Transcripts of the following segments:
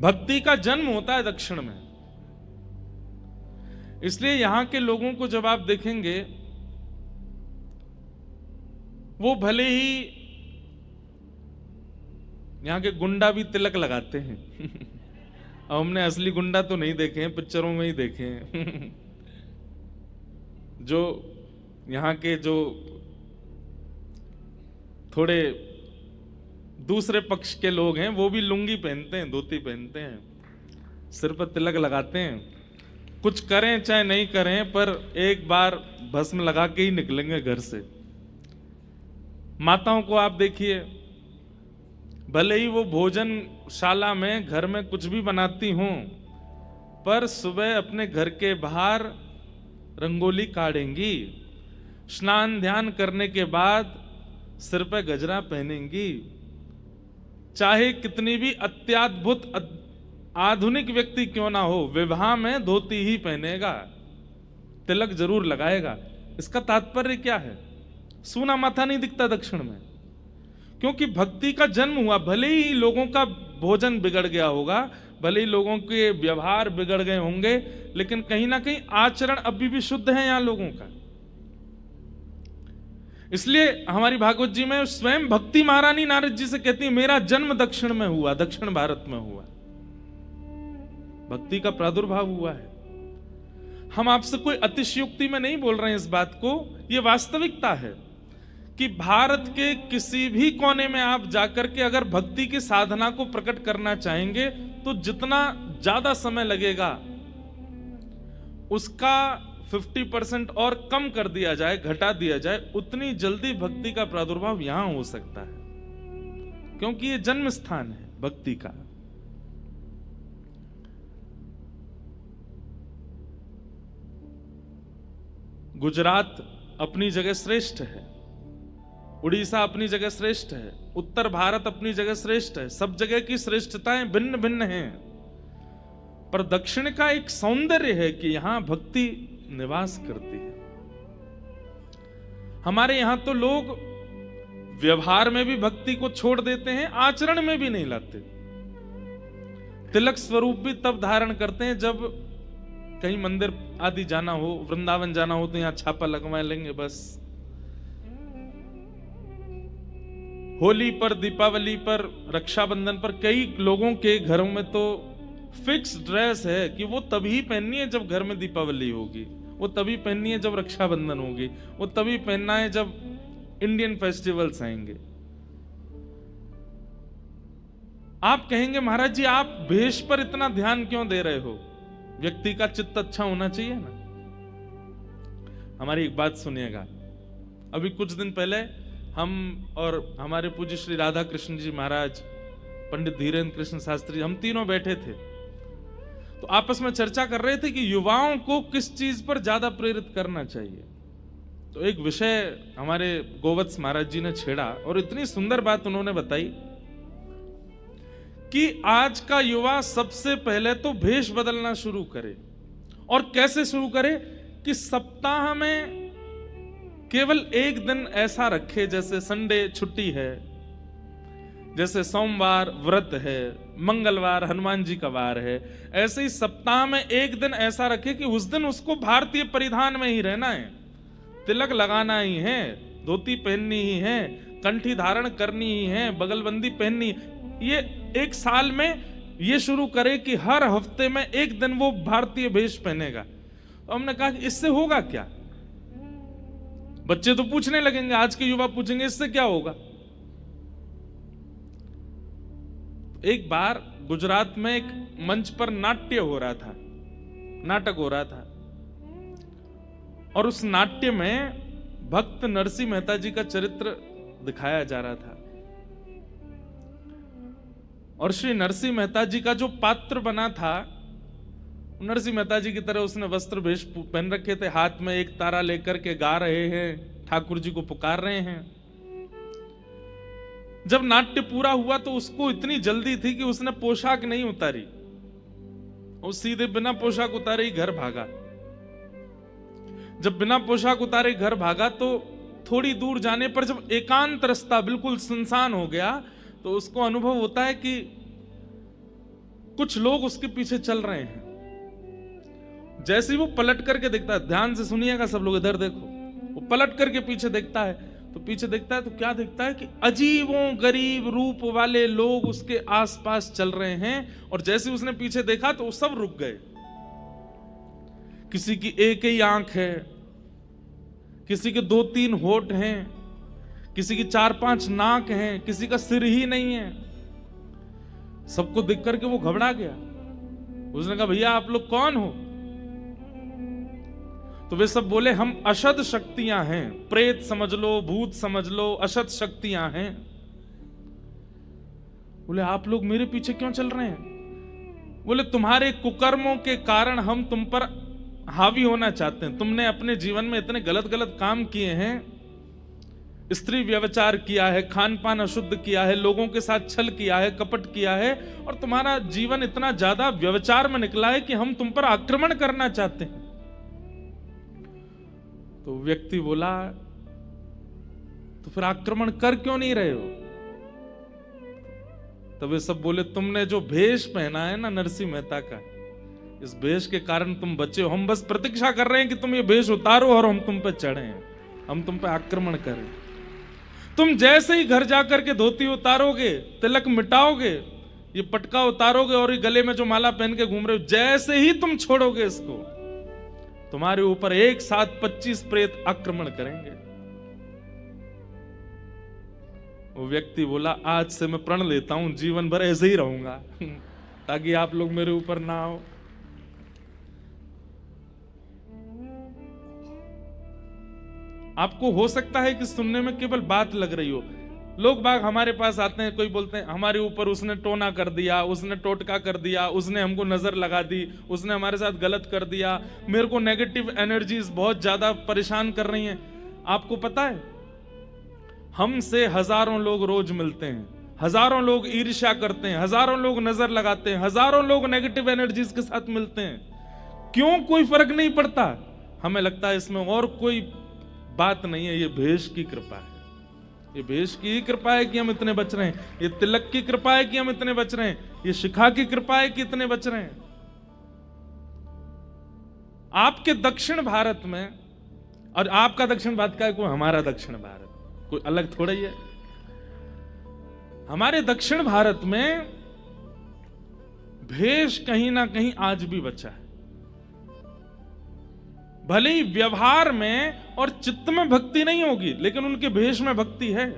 भक्ति का जन्म होता है दक्षिण में। इसलिए यहां के लोगों को जब आप देखेंगे, वो भले ही यहां के गुंडा भी तिलक लगाते हैं अब हमने असली गुंडा तो नहीं देखे हैं, पिक्चरों में ही देखे हैं जो यहाँ के जो थोड़े दूसरे पक्ष के लोग हैं वो भी लुंगी पहनते हैं, धोती पहनते हैं, सिर पर तिलक लगाते हैं। कुछ करें चाहे नहीं करें, पर एक बार भस्म लगा के ही निकलेंगे घर से। माताओं को आप देखिए, भले ही वो भोजनशाला में घर में कुछ भी बनाती हों, पर सुबह अपने घर के बाहर रंगोली काढ़ेंगी, स्नान ध्यान करने के बाद सिर पे गजरा पहनेंगी। चाहे कितनी भी अत्याद्भुत आधुनिक व्यक्ति क्यों ना हो, विवाह में धोती ही पहनेगा, तिलक जरूर लगाएगा। इसका तात्पर्य क्या है? सूना माथा नहीं दिखता दक्षिण में, क्योंकि भक्ति का जन्म हुआ। भले ही लोगों का भोजन बिगड़ गया होगा, भले ही लोगों के व्यवहार बिगड़ गए होंगे, लेकिन कहीं ना कहीं आचरण अभी भी शुद्ध है यहां लोगों का। इसलिए हमारी भागवत जी में स्वयं भक्ति महारानी नारद जी से कहती है, मेरा जन्म दक्षिण में हुआ, दक्षिण भारत में हुआ, भक्ति का प्रादुर्भाव हुआ है। हम आपसे कोई अतिशयोक्ति में नहीं बोल रहे हैं इस बात को, यह वास्तविकता है कि भारत के किसी भी कोने में आप जाकर के अगर भक्ति की साधना को प्रकट करना चाहेंगे तो जितना ज्यादा समय लगेगा उसका 50% और कम कर दिया जाए, घटा दिया जाए, उतनी जल्दी भक्ति का प्रादुर्भाव यहां हो सकता है, क्योंकि यह जन्म स्थान है भक्ति का। गुजरात अपनी जगह श्रेष्ठ है, उड़ीसा अपनी जगह श्रेष्ठ है, उत्तर भारत अपनी जगह श्रेष्ठ है, सब जगह की श्रेष्ठताएं भिन्न भिन्न हैं, पर दक्षिण का एक सौंदर्य है कि यहां भक्ति निवास करती है। हमारे यहां तो लोग व्यवहार में भी भक्ति को छोड़ देते हैं, आचरण में भी नहीं लाते। तिलक स्वरूप भी तब धारण करते हैं जब कहीं मंदिर आदि जाना हो, वृंदावन जाना हो, तो यहां छापा लगवा लेंगे बस। होली पर, दीपावली पर, रक्षाबंधन पर कई लोगों के घरों में तो फिक्स ड्रेस है कि वो तभी पहननी है जब घर में दीपावली होगी, वो तभी पहननी है जब रक्षाबंधन होगी, वो तभी पहनना है जब इंडियन फेस्टिवल्स आएंगे। आप कहेंगे महाराज जी आप भेष पर इतना ध्यान क्यों दे रहे हो? व्यक्ति का चित्त अच्छा होना चाहिए ना। हमारी एक बात सुनिएगा, अभी कुछ दिन पहले हम और हमारे पूज्य श्री राधा कृष्ण जी महाराज, पंडित धीरेन्द्र कृष्ण शास्त्री, हम तीनों बैठे थे, तो आपस में चर्चा कर रहे थे कि युवाओं को किस चीज पर ज्यादा प्रेरित करना चाहिए। तो एक विषय हमारे गोवत्स महाराज जी ने छेड़ा और इतनी सुंदर बात उन्होंने बताई कि आज का युवा सबसे पहले तो भेष बदलना शुरू करे। और कैसे शुरू करे? कि सप्ताह में केवल एक दिन ऐसा रखे, जैसे संडे छुट्टी है, जैसे सोमवार व्रत है, मंगलवार हनुमान जी का वार है, ऐसे ही सप्ताह में एक दिन ऐसा रखे कि उस दिन उसको भारतीय परिधान में ही रहना है, तिलक लगाना ही है, धोती पहननी ही है, कंठी धारण करनी ही है, बगलबंदी पहननी। ये एक साल में ये शुरू करे कि हर हफ्ते में एक दिन वो भारतीय वेश पहनेगा। तो हमने कहा कि इससे होगा क्या? बच्चे तो पूछने लगेंगे, आज के युवा पूछेंगे इससे क्या होगा। एक बार गुजरात में एक मंच पर नाट्य हो रहा था, नाटक हो रहा था, और उस नाट्य में भक्त नरसिंह मेहता जी का चरित्र दिखाया जा रहा था। और श्री नरसिंह मेहता जी का जो पात्र बना था, नरसिंह मेहता जी की तरह उसने वस्त्र वेश पहन रखे थे, हाथ में एक तारा लेकर के गा रहे हैं, ठाकुर जी को पुकार रहे हैं। जब नाट्य पूरा हुआ तो उसको इतनी जल्दी थी कि उसने पोशाक नहीं उतारी, वो सीधे बिना पोशाक उतारे ही घर भागा। जब बिना पोशाक उतारे घर भागा तो थोड़ी दूर जाने पर जब एकांत रास्ता बिल्कुल सुनसान हो गया तो उसको अनुभव होता है कि कुछ लोग उसके पीछे चल रहे हैं। जैसे ही वो पलट करके देखता है, ध्यान से सुनिएगा सब लोग, इधर देखो, वो पलट करके पीछे देखता है, तो पीछे देखता है तो क्या देखता है कि अजीबों गरीब रूप वाले लोग उसके आसपास चल रहे हैं। और जैसे उसने पीछे देखा तो वो सब रुक गए। किसी की एक ही आंख है, किसी के 2-3 होठ हैं, किसी की 4-5 नाक हैं, किसी का सिर ही नहीं है। सबको देख करके वो घबरा गया। उसने कहा भैया आप लोग कौन हो? तो वे सब बोले हम अशद शक्तियां हैं, प्रेत समझ लो, भूत समझ लो, अशद शक्तियां हैं। बोले आप लोग मेरे पीछे क्यों चल रहे हैं? बोले तुम्हारे कुकर्मों के कारण हम तुम पर हावी होना चाहते हैं। तुमने अपने जीवन में इतने गलत गलत काम किए हैं, स्त्री व्यभिचार किया है, खान पान अशुद्ध किया है, लोगों के साथ छल किया है, कपट किया है, और तुम्हारा जीवन इतना ज्यादा व्यभिचार में निकला है कि हम तुम पर आक्रमण करना चाहते हैं। तो व्यक्ति बोला तो फिर आक्रमण कर क्यों नहीं रहे हो? तब वे सब बोले तुमने जो भेष पहना है ना नरसिंह मेहता का, इस भेष के कारण तुम बचे हो। हम बस प्रतीक्षा कर रहे हैं कि तुम ये भेष उतारो और हम तुम पे चढ़े, हम तुम पे आक्रमण करें। तुम जैसे ही घर जाकर के धोती उतारोगे, तिलक मिटाओगे, ये पटका उतारोगे और ये गले में जो माला पहन के घूम रहे हो, जैसे ही तुम छोड़ोगे इसको, तुम्हारे ऊपर एक साथ 25 प्रेत आक्रमण करेंगे। वो व्यक्ति बोला आज से मैं प्रण लेता हूं, जीवन भर ऐसे ही रहूंगा ताकि आप लोग मेरे ऊपर ना आओ। आपको हो सकता है कि सुनने में केवल बात लग रही हो। लोग बाग हमारे पास आते हैं, कोई बोलते हैं हमारे ऊपर उसने टोना कर दिया, उसने टोटका कर दिया, उसने हमको नजर लगा दी, उसने हमारे साथ गलत कर दिया, मेरे को नेगेटिव एनर्जीज बहुत ज्यादा परेशान कर रही हैं। आपको पता है हमसे हजारों लोग रोज मिलते हैं, हजारों लोग ईर्ष्या करते हैं, हजारों लोग नजर लगाते हैं, हजारों लोग नेगेटिव एनर्जीज के साथ मिलते हैं। क्यों कोई फर्क नहीं पड़ता? हमें लगता है इसमें और कोई बात नहीं है, ये भेष की कृपा है, ये भेष की ही कृपा है कि हम इतने बच रहे हैं, ये तिलक की कृपा है कि हम इतने बच रहे हैं, ये शिखा की कृपा है कि इतने बच रहे हैं। आपके दक्षिण भारत में, और आपका दक्षिण भारत का है, कोई हमारा दक्षिण भारत कोई अलग थोड़ा ही है। हमारे दक्षिण भारत में भेष कहीं ना कहीं आज भी बचा है। भले ही व्यवहार में और चित्त में भक्ति नहीं होगी, लेकिन उनके भेष में भक्ति है।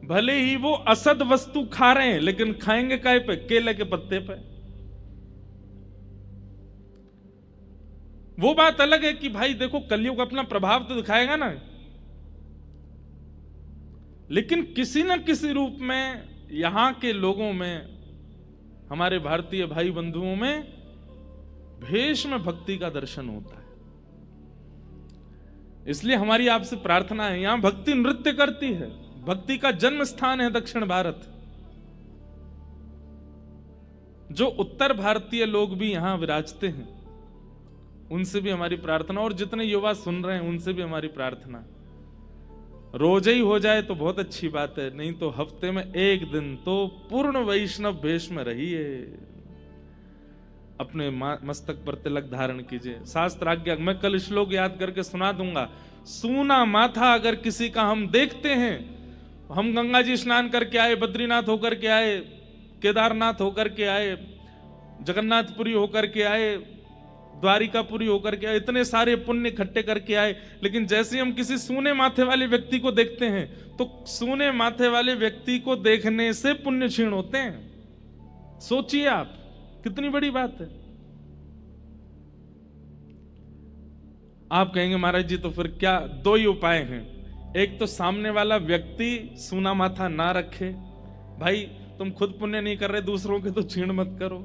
भले ही वो असद वस्तु खा रहे हैं, लेकिन खाएंगे काय पे? केले के पत्ते पे। वो बात अलग है कि भाई देखो कलयुग अपना प्रभाव तो दिखाएगा ना, लेकिन किसी न किसी रूप में यहां के लोगों में, हमारे भारतीय भाई बंधुओं में भेष में भक्ति का दर्शन होता है। इसलिए हमारी आपसे प्रार्थना है, यहां भक्ति नृत्य करती है, भक्ति का जन्म स्थान है दक्षिण भारत। जो उत्तर भारतीय लोग भी यहां विराजते हैं, उनसे भी हमारी प्रार्थना, और जितने युवा सुन रहे हैं उनसे भी हमारी प्रार्थना, रोज ही हो जाए तो बहुत अच्छी बात है, नहीं तो हफ्ते में एक दिन तो पूर्ण वैष्णव भेष में रहिए, अपने मस्तक पर तिलक धारण कीजिए। शास्त्र आज्ञा, मैं कल श्लोक याद करके सुना दूंगा। सूना माथा अगर किसी का हम देखते हैं, हम गंगा जी स्नान करके आए, बद्रीनाथ होकर के आए, केदारनाथ होकर के आए, जगन्नाथपुरी होकर के आए, द्वारिकापुरी होकर के आए, इतने सारे पुण्य इकट्ठे करके आए, लेकिन जैसे हम किसी सूने माथे वाले व्यक्ति को देखते हैं तो सूने माथे वाले व्यक्ति को देखने से पुण्य क्षीण होते हैं। सोचिए आप, कितनी बड़ी बात है। आप कहेंगे महाराज जी तो फिर क्या? दो ही उपाय हैं। एक तो सामने वाला व्यक्ति सूना माथा ना रखे। भाई तुम खुद पुण्य नहीं कर रहे, दूसरों के तो क्षीण मत करो।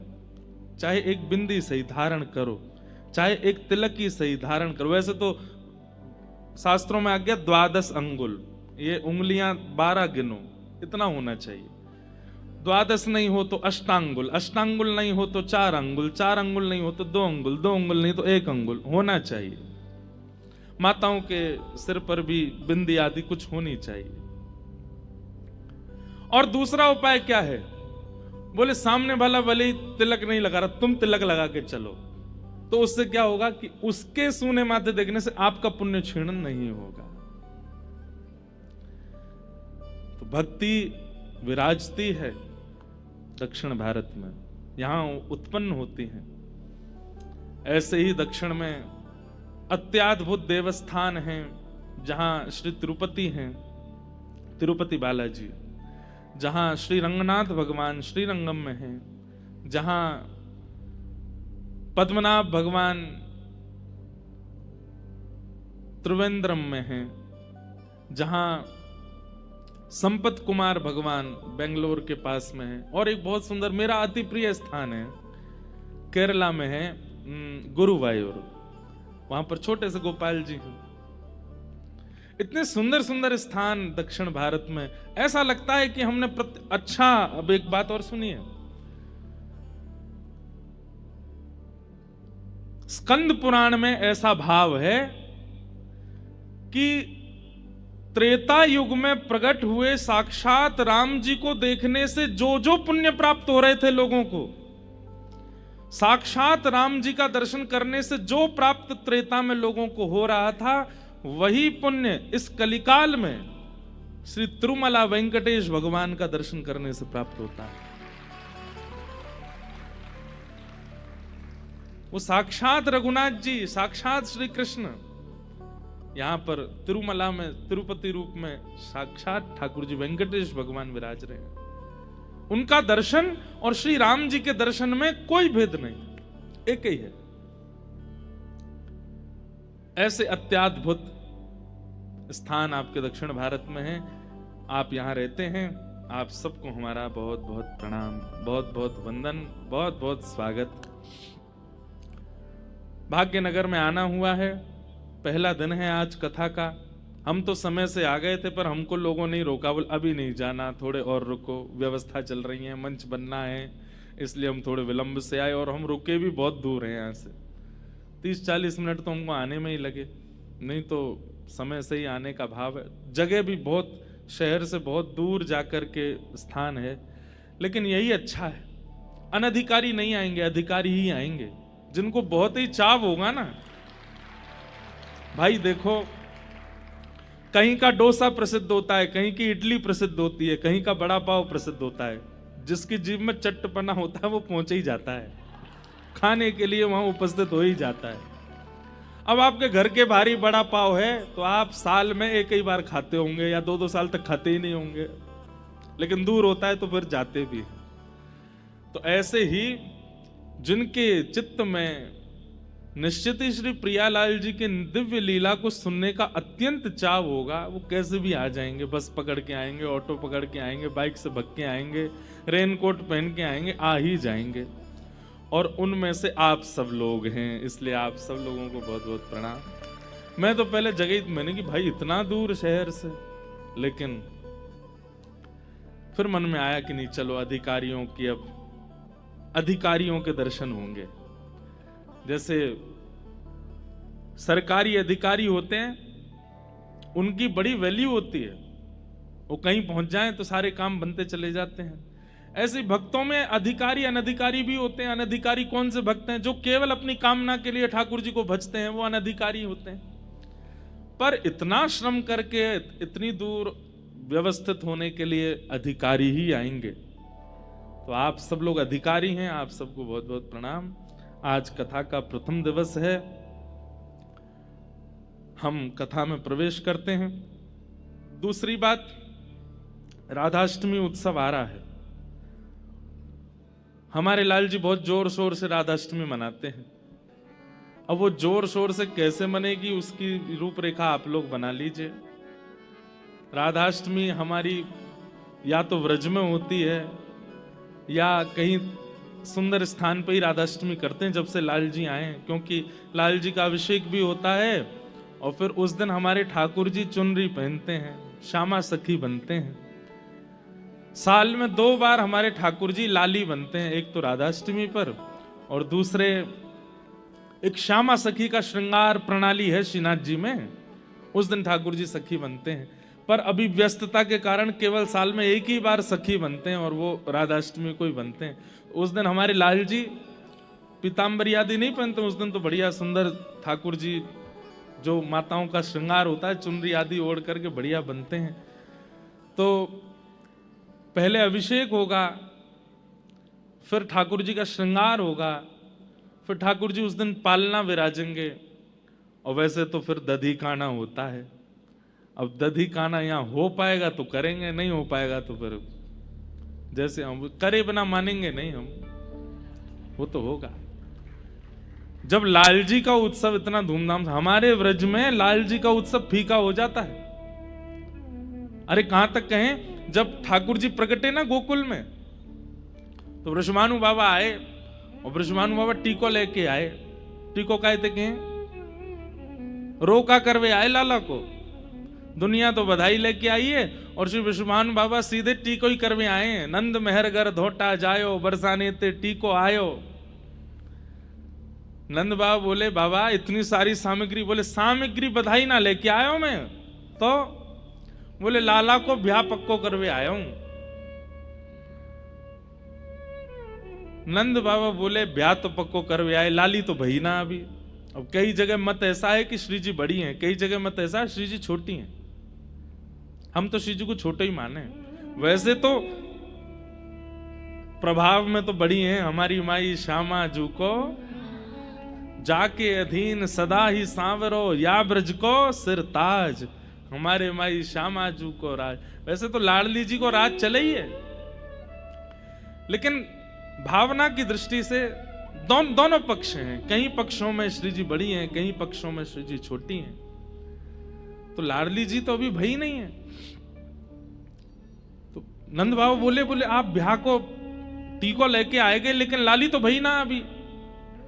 चाहे एक बिंदी सही धारण करो, चाहे एक तिलक ही सही धारण करो। वैसे तो शास्त्रों में आ गया 12 अंगुल, ये उंगलियां 12 गिनो, इतना होना चाहिए। 12 नहीं हो तो अष्टांगुल, अष्टांगुल नहीं हो तो 4 अंगुल, 4 अंगुल नहीं हो तो 2 अंगुल, 2 अंगुल नहीं तो 1 अंगुल होना चाहिए। माताओं के सिर पर भी बिंदी आदि कुछ होनी चाहिए। और दूसरा उपाय क्या है? बोले सामने वाला भले ही तिलक नहीं लगा रहा, तुम तिलक लगा के चलो, तो उससे क्या होगा कि उसके सूने माथे देखने से आपका पुण्य क्षीण नहीं होगा। तो भक्ति विराजती है दक्षिण भारत में, यहां उत्पन्न होती है। ऐसे ही दक्षिण में अत्याद्भुत देवस्थान हैं, जहां श्री तिरुपति हैं, तिरुपति बालाजी, जहां श्री रंगनाथ भगवान श्रीरंगम में हैं, जहां पद्मनाभ भगवान त्रिवेंद्रम में हैं, जहां संपत कुमार भगवान बेंगलोर के पास में है, और एक बहुत सुंदर मेरा अति प्रिय स्थान है केरला में है गुरुवायूर, वहां पर छोटे से गोपाल जी हैं। इतने सुंदर सुंदर स्थान दक्षिण भारत में, ऐसा लगता है कि हमने अच्छा। अब एक बात और सुनिए, स्कंद पुराण में ऐसा भाव है कि त्रेता युग में प्रकट हुए साक्षात राम जी को देखने से जो जो पुण्य प्राप्त हो रहे थे लोगों को, साक्षात राम जी का दर्शन करने से जो प्राप्त त्रेता में लोगों को हो रहा था, वही पुण्य इस कलिकाल में श्री तिरुमला वेंकटेश भगवान का दर्शन करने से प्राप्त होता है। वो साक्षात रघुनाथ जी, साक्षात श्री कृष्ण यहां पर तिरुमला में तिरुपति रूप में साक्षात ठाकुर जी वेंकटेश भगवान विराज रहे हैं। उनका दर्शन और श्री राम जी के दर्शन में कोई भेद नहीं, एक ही है। ऐसे अत्याद्भुत स्थान आपके दक्षिण भारत में है, आप यहां रहते हैं, आप सबको हमारा बहुत बहुत प्रणाम, बहुत बहुत वंदन, बहुत बहुत स्वागत। भाग्यनगर में आना हुआ है, पहला दिन है आज कथा का। हम तो समय से आ गए थे, पर हमको लोगों ने रोका, बोल अभी नहीं जाना, थोड़े और रुको, व्यवस्था चल रही है, मंच बनना है, इसलिए हम थोड़े विलंब से आए। और हम रुके भी बहुत दूर हैं यहाँ से, 30-40 मिनट तो हमको आने में ही लगे, नहीं तो समय से ही आने का भाव है। जगह भी बहुत, शहर से बहुत दूर जाकर के स्थान है, लेकिन यही अच्छा है। अनधिकारी नहीं आएंगे, अधिकारी ही आएंगे, जिनको बहुत ही चाव होगा ना। भाई देखो, कहीं का डोसा प्रसिद्ध होता है, कहीं की इडली प्रसिद्ध होती है, कहीं का बड़ा पाव प्रसिद्ध होता है। जिसकी जीभ में चट्टपना होता है वो पहुंच ही जाता है, खाने के लिए वहां उपस्थित हो ही जाता है। अब आपके घर के भारी बड़ा पाव है तो आप साल में एक ही बार खाते होंगे, या 2-2 साल तक खाते ही नहीं होंगे, लेकिन दूर होता है तो फिर जाते भी हैं। तो ऐसे ही जिनके चित्त में निश्चित ही श्री प्रियालाल जी के दिव्य लीला को सुनने का अत्यंत चाव होगा, वो कैसे भी आ जाएंगे, बस पकड़ के आएंगे, ऑटो पकड़ के आएंगे, बाइक से भग के आएंगे, रेनकोट पहन के आएंगे, आ ही जाएंगे। और उनमें से आप सब लोग हैं, इसलिए आप सब लोगों को बहुत बहुत प्रणाम। मैं तो पहले जगह मैंने कि भाई इतना दूर शहर से, लेकिन फिर मन में आया कि नहीं, चलो अधिकारियों की, अब अधिकारियों के दर्शन होंगे। जैसे सरकारी अधिकारी होते हैं, उनकी बड़ी वैल्यू होती है, वो कहीं पहुंच जाएं तो सारे काम बनते चले जाते हैं। ऐसे भक्तों में अधिकारी अनधिकारी भी होते हैं। अनधिकारी कौन से भक्त हैं? जो केवल अपनी कामना के लिए ठाकुर जी को भजते हैं, वो अनधिकारी होते हैं। पर इतना श्रम करके इतनी दूर व्यवस्थित होने के लिए अधिकारी ही आएंगे। तो आप सब लोग अधिकारी हैं, आप सबको बहुत बहुत प्रणाम। आज कथा का प्रथम दिवस है, हम कथा में प्रवेश करते हैं। दूसरी बात, राधाष्टमी उत्सव आ रहा है। हमारे लाल जी बहुत जोर शोर से राधाष्टमी मनाते हैं। अब वो जोर शोर से कैसे मनेगी, उसकी रूपरेखा आप लोग बना लीजिए। राधाष्टमी हमारी या तो व्रज में होती है या कहीं सुंदर स्थान पर ही राधाष्टमी करते हैं जब से लाल जी आए, क्योंकि लाल जी का अभिषेक भी होता है और फिर उस दिन हमारे ठाकुर जी चुनरी पहनते हैं, श्यामा सखी बनते हैं। साल में 2 बार हमारे ठाकुर जी लाली बनते हैं, एक तो राधाष्टमी पर और दूसरे एक श्यामा सखी का श्रृंगार प्रणाली है श्रीनाथ जी में, उस दिन ठाकुर जी सखी बनते हैं। पर अभी व्यस्तता के कारण केवल साल में एक ही बार सखी बनते हैं और वो राधाष्टमी को ही बनते हैं। उस दिन हमारे लाल जी पीताम्बर आदि नहीं पहनते, उस दिन तो बढ़िया सुंदर ठाकुर जी जो माताओं का श्रृंगार होता है चुनरी आदि ओढ़ करके बढ़िया बनते हैं। तो पहले अभिषेक होगा, फिर ठाकुर जी का श्रृंगार होगा, फिर ठाकुर जी उस दिन पालना विराजेंगे। और वैसे तो फिर दधी काना होता है। अब दधी काना यहाँ हो पाएगा तो करेंगे, नहीं हो पाएगा तो फिर जैसे हम करे बिना मानेंगे नहीं हम, वो तो होगा। जब लाल जी का उत्सव इतना धूमधाम से, हमारे व्रज में लाल जी का उत्सव फीका हो जाता है। अरे कहां तक कहें, जब ठाकुर जी प्रकटे ना गोकुल में, तो वृषभानु बाबा आए और वृषभानु बाबा टीको लेके आए। टीको कहते कहें रोका करवे आए लाला को, दुनिया तो बधाई लेके आई है और श्री वृषभानु बाबा सीधे टीको ही करवे आए हैं। नंद मेहरगर धोटा जायो, बरसाने ते टीको आयो। नंद बाबा बोले बाबा इतनी सारी सामग्री, बोले सामग्री बधाई ना लेके आयो मैं तो, बोले लाला को ब्याह पक्को करवे आया हूं। नंद बाबा बोले ब्याह तो पक्को करवे आए, लाली तो भई ना अभी। अब कई जगह मत ऐसा है कि श्री जी बड़ी हैं, कई जगह मत ऐसा है श्री जी छोटी हैं। हम तो श्री जी को छोटे ही माने, वैसे तो प्रभाव में तो बड़ी हैं। हमारी माई श्यामा जू को जाके अधीन सदा ही सांवरो, या ब्रज को सिर ताज। हमारे माई श्यामा जू को राज। वैसे तो लाडली जी को राज चले ही है, लेकिन भावना की दृष्टि से दोनों पक्ष हैं। कई पक्षों में श्री जी बड़ी हैं, कई पक्षों में श्री जी छोटी हैं। तो लाडली जी तो अभी भई नहीं है। तो नंद बाबा बोले आप ब्याह को टीको लेके आएंगे, लेकिन लाली तो भई ना अभी।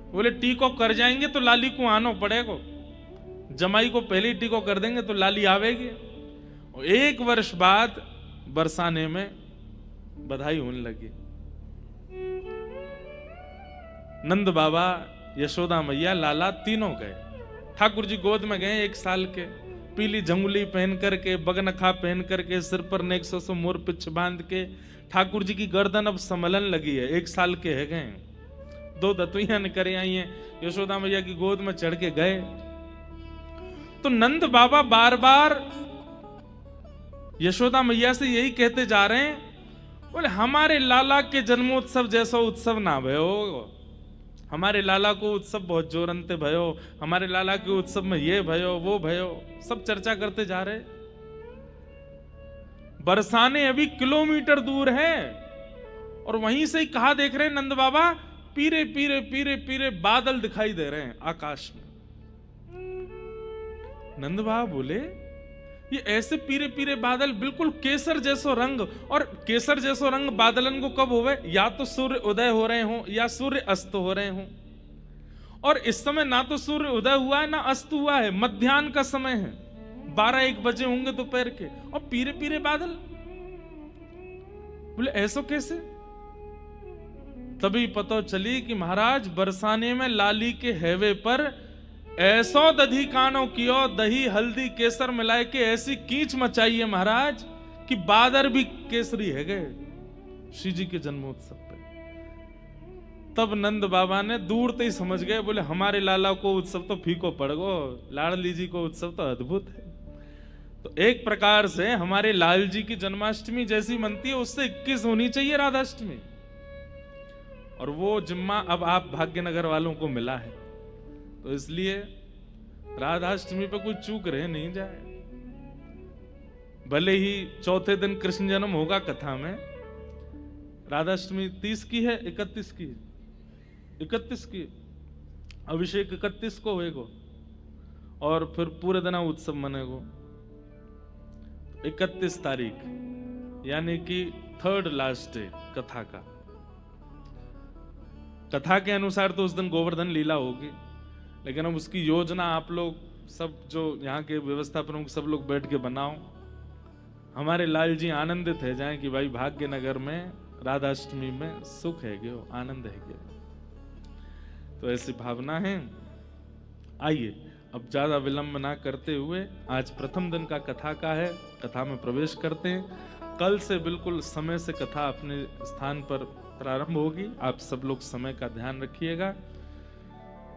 बोले टीको कर जाएंगे तो लाली को आना पड़ेगा, जमाई को पहले ही टीको कर देंगे तो लाली आवेगी। और 1 वर्ष बाद बरसाने में बधाई होने लगी। नंद बाबा, यशोदा मैया, लाला तीनों गए। ठाकुर जी गोद में गए 1 साल के, पीली झंगुली पहन करके, बगनखा पहन करके, सिर पर नेक्सो से मोर पिछ बांध के। ठाकुर जी की गर्दन अब संभलन लगी है, 1 साल के है गए। 2 दतुइयां निकल आई हैं, यशोदा मैया की गोद में चढ़ के गए। तो नंद बाबा बार बार यशोदा मैया से यही कहते जा रहे हैं, बोले हमारे लाला के जन्मोत्सव जैसा उत्सव ना भयो, हमारे लाला को उत्सव बहुत जोरंते भयो, हमारे लाला के उत्सव में ये भयो वो भयो, सब चर्चा करते जा रहे। बरसाने अभी किलोमीटर दूर है और वहीं से ही कहा देख रहे हैं नंद बाबा, पीरे पीरे पीरे पीरे बादल दिखाई दे रहे हैं आकाश में। नंद बाबा बोले ये ऐसे पीरे पीरे बादल, बिल्कुल केसर जैसो रंग। और केसर जैसो रंग बादलन को कब होवे, या तो सूर्य उदय हो रहे हो या सूर्य अस्त हो रहे हो। और इस समय ना तो सूर्य उदय हुआ है ना अस्त हुआ है, मध्याह्न का समय है, 12-1 बजे होंगे दोपहर के, और पीरे पीरे बादल। बोले ऐसो कैसे? तभी पता चली कि महाराज बरसाने में लाली के हैवे पर ऐसो दधी कानो कियो, दही हल्दी केसर मिलाए के ऐसी कीच मचाई है महाराज कि बादर भी केसरी है गए श्री जी के जन्मोत्सव पे। तब नंद बाबा ने दूर से ही समझ गए, बोले हमारे लाला को उत्सव तो फीको पड़ गो, लाडली जी को उत्सव तो अद्भुत है। तो एक प्रकार से हमारे लाल जी की जन्माष्टमी जैसी मनती है, उससे 21 होनी चाहिए राधाष्टमी। और वो जिम्मा अब आप भाग्यनगर वालों को मिला है, तो इसलिए राधाष्टमी पे कोई चूक रह नहीं जाए। भले ही चौथे दिन कृष्ण जन्म होगा कथा में, राधाष्टमी 30 की है, 31 की, 31 की अभिषेक 31 को होएगो और फिर पूरे दिन उत्सव मनेगो 31 तारीख, यानी कि 3rd लास्ट डे कथा का। कथा के अनुसार तो उस दिन गोवर्धन लीला होगी, लेकिन अब उसकी योजना आप लोग सब जो यहाँ के व्यवस्था प्रमुख सब लोग बैठ के बनाओ। हमारे लाल जी आनंदित है जाए कि भाई भाग्यनगर में राधाष्टमी में सुख है गयो, आनंद है गयो। तो ऐसी भावना है। आइए अब ज्यादा विलंब ना करते हुए आज प्रथम दिन का कथा का है, कथा में प्रवेश करते हैं। कल से बिल्कुल समय से कथा अपने स्थान पर प्रारंभ होगी। आप सब लोग समय का ध्यान रखिएगा।